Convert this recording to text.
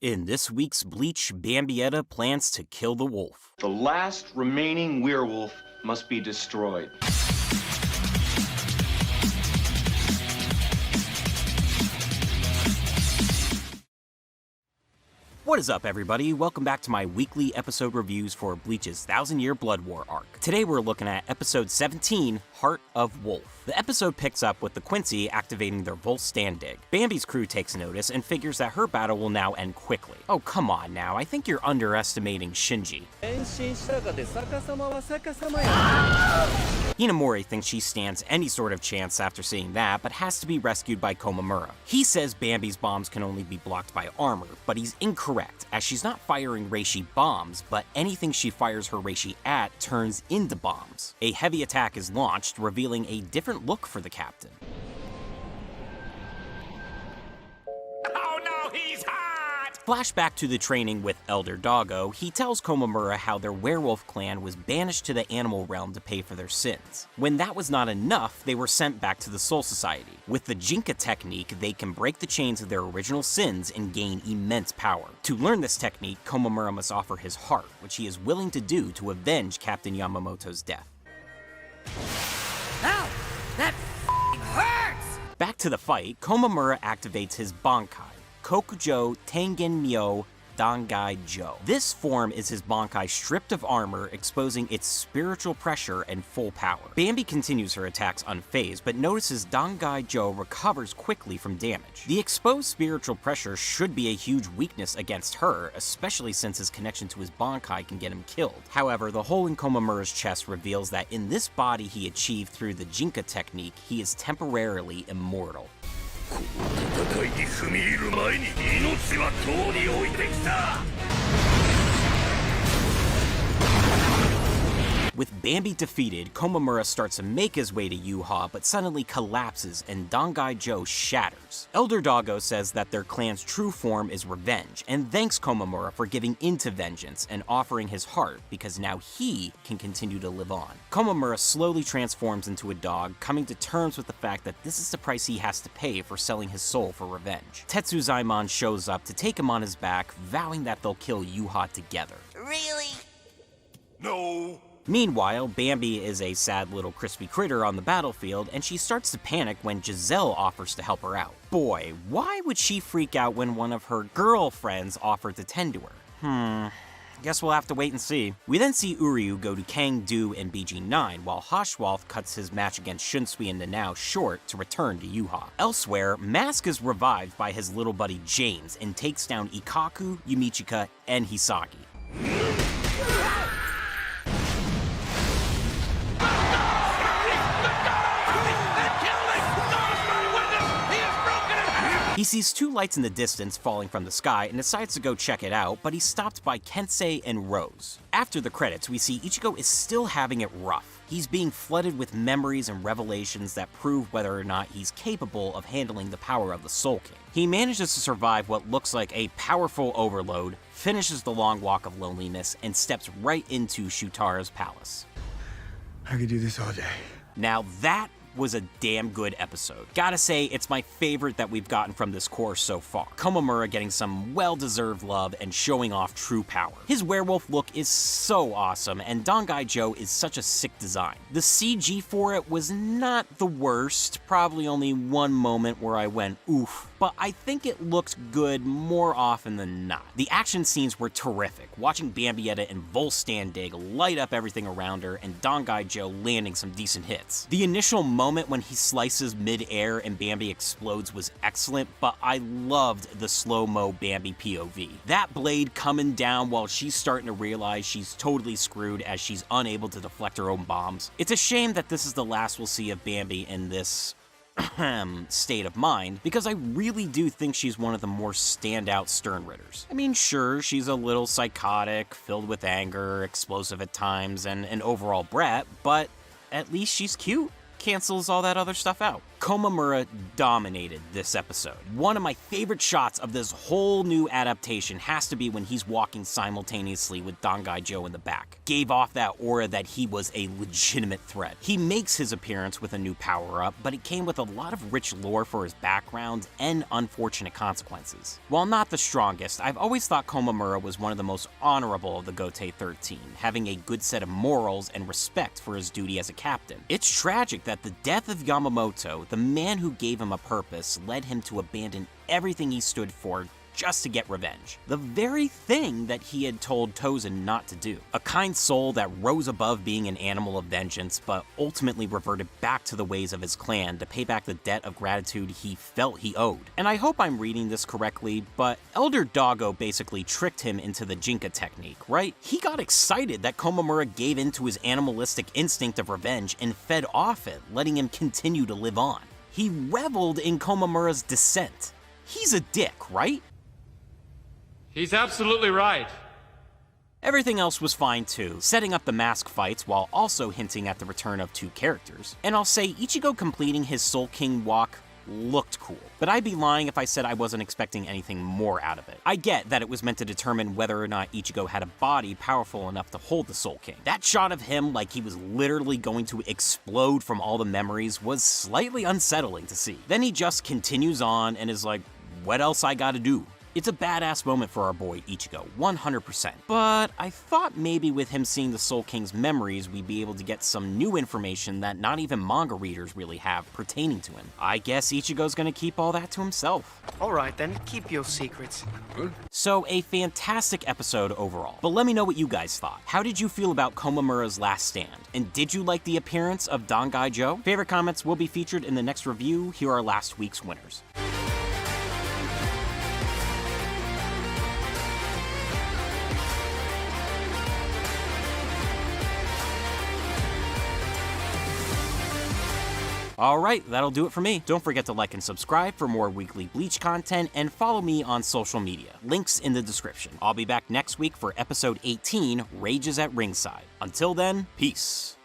In this week's Bleach, Bambietta plans to kill the wolf. The last remaining werewolf must be destroyed. What is up, everybody? Welcome back to my weekly episode reviews for Bleach's 1000-Year Blood War arc. Today we're looking at episode 17, Heart of Wolf. The episode picks up with the Quincy activating their Volt stand dig. Bambi's crew takes notice and figures that her battle will now end quickly. Oh, come on now, I think you're underestimating Shinji. Hinamori thinks she stands any sort of chance after seeing that, but has to be rescued by Komamura. He says Bambi's bombs can only be blocked by armor, but he's incorrect, as she's not firing Reishi bombs, but anything she fires her Reishi at turns into bombs. A heavy attack is launched, revealing a different look for the captain. Oh no, he's hot! Flashback to the training with Elder Doggo, he tells Komamura how their werewolf clan was banished to the animal realm to pay for their sins. When that was not enough, they were sent back to the Soul Society. With the Jinka technique, they can break the chains of their original sins and gain immense power. To learn this technique, Komamura must offer his heart, which he is willing to do to avenge Captain Yamamoto's death. Ow! That hurts! Back to the fight, Komamura activates his Bankai, Kokujo Tengen Myo Dangai Jo. This form is his Bankai stripped of armor, exposing its spiritual pressure and full power. Bambi continues her attacks unfazed, but notices Dangai Jo recovers quickly from damage. The exposed spiritual pressure should be a huge weakness against her, especially since his connection to his Bankai can get him killed. However, the hole in Komamura's chest reveals that in this body he achieved through the Jinka technique, he is temporarily immortal. この戦いに踏み入る前に命はとうに置いてきた With Bambi defeated, Komamura starts to make his way to Yuha, but suddenly collapses and Dangai Jo shatters. Elder Doggo says that their clan's true form is revenge, and thanks Komamura for giving into vengeance and offering his heart, because now he can continue to live on. Komamura slowly transforms into a dog, coming to terms with the fact that this is the price he has to pay for selling his soul for revenge. Tetsuzaimon shows up to take him on his back, vowing that they'll kill Yuha together. Really? No. Meanwhile, Bambi is a sad little crispy critter on the battlefield, and she starts to panic when Giselle offers to help her out. Boy, why would she freak out when one of her girlfriends offered to tend to her? Guess we'll have to wait and see. We then see Uryu go to Kang-Do and BG9, while Haschwalth cuts his match against Shunsui and Nanao short to return to Yuha. Elsewhere, Mask is revived by his little buddy James and takes down Ikkaku, Yumichika, and Hisagi. He sees two lights in the distance falling from the sky and decides to go check it out, but he's stopped by Kensei and Rose. After the credits, we see Ichigo is still having it rough. He's being flooded with memories and revelations that prove whether or not he's capable of handling the power of the Soul King. He manages to survive what looks like a powerful overload, finishes the long walk of loneliness, and steps right into Shutara's palace. I could do this all day. Now that was a damn good episode. Gotta say, it's my favorite that we've gotten from this course so far. Komamura getting some well-deserved love and showing off true power. His werewolf look is so awesome, and Dangai Jo is such a sick design. The CG for it was not the worst, probably only one moment where I went oof, but I think it looked good more often than not. The action scenes were terrific, watching Bambietta and Volstan Dig light up everything around her, and Dangai Jo landing some decent hits. The initial moment when he slices mid-air and Bambi explodes was excellent, but I loved the slow-mo Bambi POV. That blade coming down while she's starting to realize she's totally screwed as she's unable to deflect her own bombs. It's a shame that this is the last we'll see of Bambi in this state of mind, because I really do think she's one of the more standout Sternritters. I mean, sure, she's a little psychotic, filled with anger, explosive at times, and an overall brat, but at least she's cute. Cancels all that other stuff out. Komamura dominated this episode. One of my favorite shots of this whole new adaptation has to be when he's walking simultaneously with Bankai Joe in the back. Gave off that aura that he was a legitimate threat. He makes his appearance with a new power-up, but it came with a lot of rich lore for his background and unfortunate consequences. While not the strongest, I've always thought Komamura was one of the most honorable of the Gotei 13, having a good set of morals and respect for his duty as a captain. It's tragic that the death of Yamamoto, the man who gave him a purpose, led him to abandon everything he stood for just to get revenge. The very thing that he had told Tozen not to do. A kind soul that rose above being an animal of vengeance, but ultimately reverted back to the ways of his clan to pay back the debt of gratitude he felt he owed. And I hope I'm reading this correctly, but Elder Doggo basically tricked him into the Jinka technique, right? He got excited that Komamura gave in to his animalistic instinct of revenge and fed off it, letting him continue to live on. He reveled in Komamura's descent. He's a dick, right? He's absolutely right. Everything else was fine too, setting up the mask fights while also hinting at the return of two characters. And I'll say Ichigo completing his Soul King walk looked cool, but I'd be lying if I said I wasn't expecting anything more out of it. I get that it was meant to determine whether or not Ichigo had a body powerful enough to hold the Soul King. That shot of him like he was literally going to explode from all the memories was slightly unsettling to see. Then he just continues on and is like, what else I gotta do? It's a badass moment for our boy Ichigo, 100%. But I thought maybe with him seeing the Soul King's memories, we'd be able to get some new information that not even manga readers really have pertaining to him. I guess Ichigo's gonna keep all that to himself. Alright then, keep your secrets. So a fantastic episode overall. But let me know what you guys thought. How did you feel about Komamura's last stand? And did you like the appearance of Bankai Joe? Favorite comments will be featured in the next review. Here are last week's winners. Alright, that'll do it for me. Don't forget to like and subscribe for more weekly Bleach content, and follow me on social media. Links in the description. I'll be back next week for episode 18, Rages at Ringside. Until then, peace.